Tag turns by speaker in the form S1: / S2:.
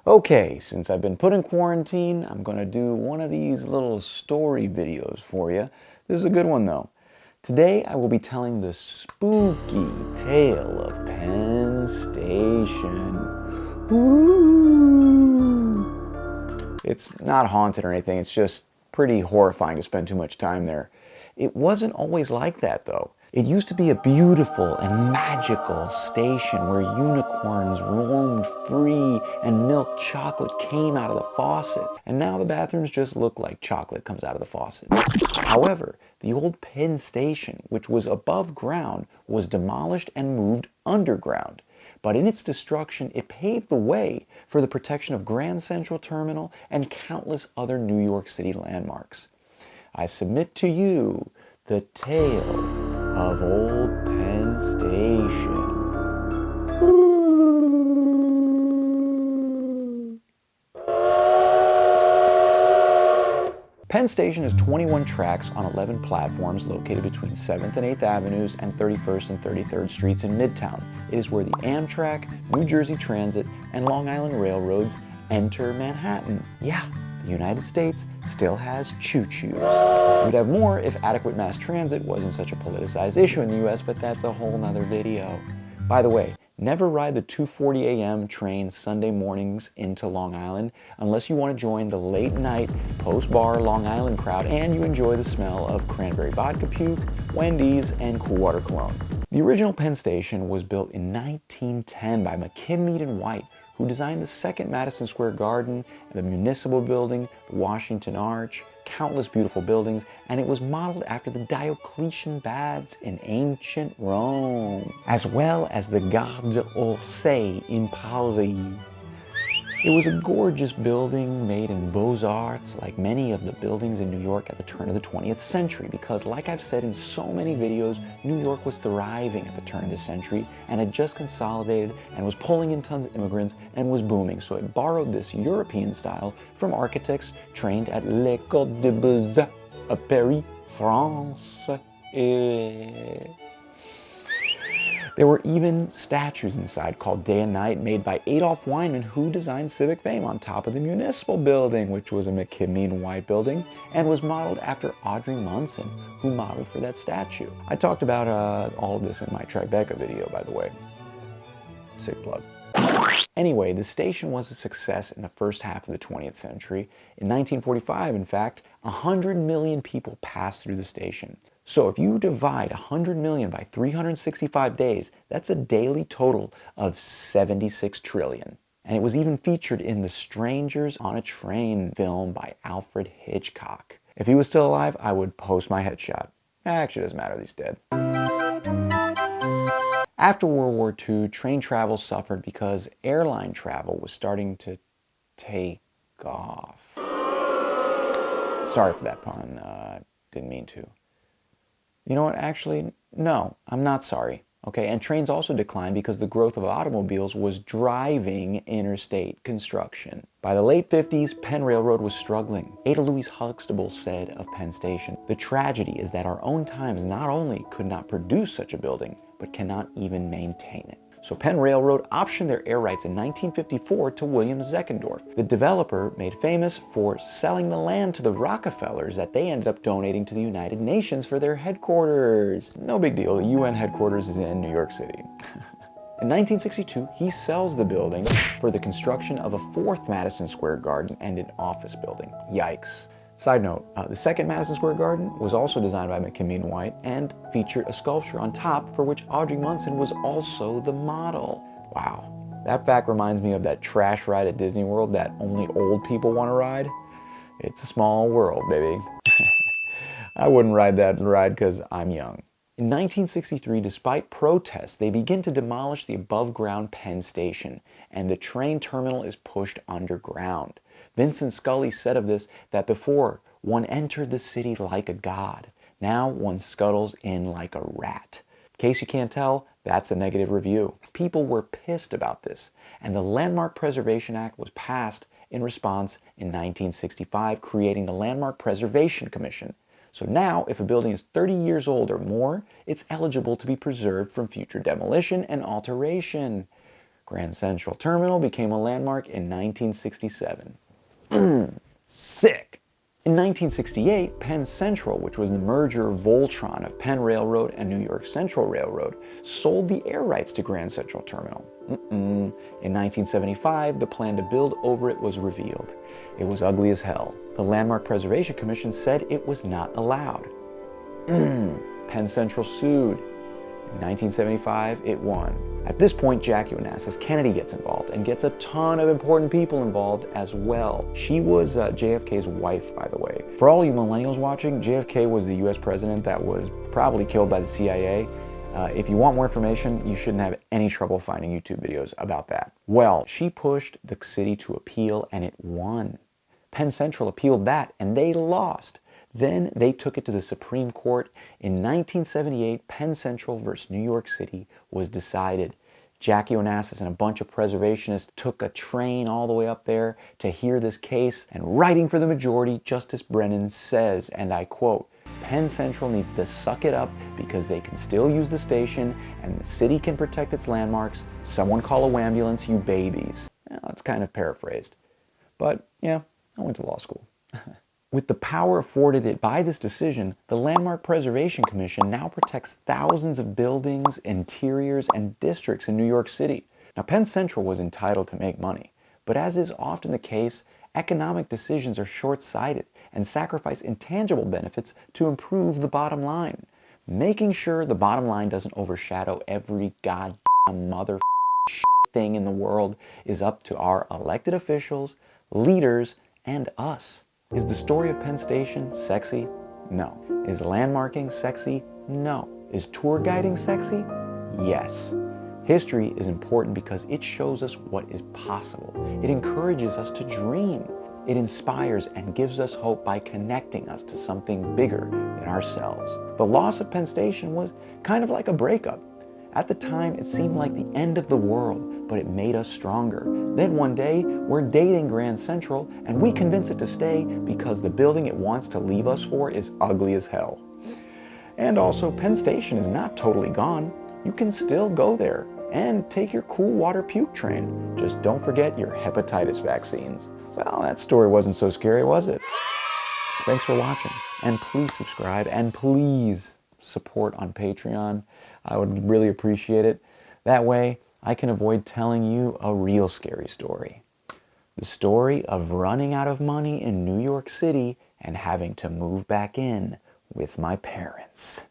S1: Okay, since I've been put in quarantine, I'm going to do one of these little story videos for you. This is a good one though. Today I will be telling the spooky tale of Penn Station. Woo! It's not haunted or anything, it's just pretty horrifying to spend too much time there. It wasn't always like that though. It used to be a beautiful and magical station where unicorns roamed free and milk chocolate came out of the faucets. And now the bathrooms just look like chocolate comes out of the faucets. However, the old Penn Station, which was above ground, was demolished and moved underground. But in its destruction, it paved the way for the protection of Grand Central Terminal and countless other New York City landmarks. I submit to you the tale of Old Penn Station. Penn Station is 21 tracks on 11 platforms located between 7th and 8th Avenues and 31st and 33rd Streets in Midtown. It is where the Amtrak, New Jersey Transit, and Long Island Railroads enter Manhattan. Yeah, the United States still has choo-choos. We'd have more if adequate mass transit wasn't such a politicized issue in the US, but that's a whole nother video. By the way, never ride the 2:40 a.m. train Sunday mornings into Long Island unless you want to join the late night post-bar Long Island crowd and you enjoy the smell of cranberry vodka puke, Wendy's, and Cool Water Cologne. The original Penn Station was built in 1910 by McKim, and White, who designed the second Madison Square Garden, the Municipal Building, the Washington Arch, countless beautiful buildings, and it was modeled after the Diocletian baths in ancient Rome, as well as the Gare d'Orsay in Paris. It was a gorgeous building made in Beaux-Arts, like many of the buildings in New York at the turn of the 20th century, because like I've said in so many videos, New York was thriving at the turn of the century and had just consolidated and was pulling in tons of immigrants and was booming. So it borrowed this European style from architects trained at l'École des Beaux-Arts à Paris, France. There were even statues inside called Day and Night, made by Adolph Weinman, who designed Civic Fame, on top of the Municipal Building, which was a McKim and White building, and was modeled after Audrey Munson, who modeled for that statue. I talked about all of this in my Tribeca video, by the way. Sick plug. Anyway, the station was a success in the first half of the 20th century. In 1945, in fact, 100 million people passed through the station. So if you divide 100 million by 365 days, that's a daily total of 76 trillion. And it was even featured in the Strangers on a Train film by Alfred Hitchcock. If he was still alive, I would post my headshot. Actually, it doesn't matter, he's dead. After World War II, train travel suffered because airline travel was starting to take off. Sorry for that pun, didn't mean to. You know what, actually, no, I'm not sorry. Okay, and trains also declined because the growth of automobiles was driving interstate construction. By the late 50s, Penn Railroad was struggling. Ada Louise Huxtable said of Penn Station, "The tragedy is that our own times not only could not produce such a building, but cannot even maintain it." So Penn Railroad optioned their air rights in 1954 to William Zeckendorf, the developer made famous for selling the land to the Rockefellers that they ended up donating to the United Nations for their headquarters. No big deal, the UN headquarters is in New York City. In 1962, he sells the building for the construction of a fourth Madison Square Garden and an office building. Yikes. Side note, the second Madison Square Garden was also designed by McKim and White and featured a sculpture on top for which Audrey Munson was also the model. Wow. That fact reminds me of that trash ride at Disney World that only old people want to ride. It's a small world, baby. I wouldn't ride that ride because I'm young. In 1963, despite protests, they begin to demolish the above-ground Penn Station, and the train terminal is pushed underground. Vincent Scully said of this that before, one entered the city like a god. Now one scuttles in like a rat. In case you can't tell, that's a negative review. People were pissed about this, and the Landmark Preservation Act was passed in response in 1965, creating the Landmark Preservation Commission. So now, if a building is 30 years old or more, it's eligible to be preserved from future demolition and alteration. Grand Central Terminal became a landmark in 1967. Sick! In 1968, Penn Central, which was the merger Voltron of Penn Railroad and New York Central Railroad, sold the air rights to Grand Central Terminal. In 1975, the plan to build over it was revealed. It was ugly as hell. The Landmark Preservation Commission said it was not allowed. Penn Central sued. In 1975, it won. At this point, Jackie Onassis Kennedy gets involved and gets a ton of important people involved as well. She was JFK's wife, by the way. For all you millennials watching, JFK was the US president that was probably killed by the CIA. If you want more information, you shouldn't have any trouble finding YouTube videos about that. Well, she pushed the city to appeal and it won. Penn Central appealed that and they lost. Then they took it to the Supreme Court. In 1978, Penn Central versus New York City was decided. Jackie Onassis and a bunch of preservationists took a train all the way up there to hear this case, and writing for the majority, Justice Brennan says, and I quote, "Penn Central needs to suck it up because they can still use the station and the city can protect its landmarks. Someone call a wambulance, you babies." Well, that's kind of paraphrased. But yeah, I went to law school. With the power afforded it by this decision, the Landmark Preservation Commission now protects thousands of buildings, interiors, and districts in New York City. Now, Penn Central was entitled to make money, but as is often the case, economic decisions are short-sighted and sacrifice intangible benefits to improve the bottom line. Making sure the bottom line doesn't overshadow every goddamn mother thing in the world is up to our elected officials, leaders, and us. Is the story of Penn Station sexy? No. Is landmarking sexy? No. Is tour guiding sexy? Yes. History is important because it shows us what is possible. It encourages us to dream. It inspires and gives us hope by connecting us to something bigger than ourselves. The loss of Penn Station was kind of like a breakup. At the time, it seemed like the end of the world, but it made us stronger. Then one day, we're dating Grand Central, and we convince it to stay because the building it wants to leave us for is ugly as hell. And also, Penn Station is not totally gone. You can still go there and take your cool water puke train. Just don't forget your hepatitis vaccines. Well, that story wasn't so scary, was it? Thanks for watching, and please subscribe, and please support on Patreon. I would really appreciate it. That way, I can avoid telling you a real scary story. The story of running out of money in New York City and having to move back in with my parents.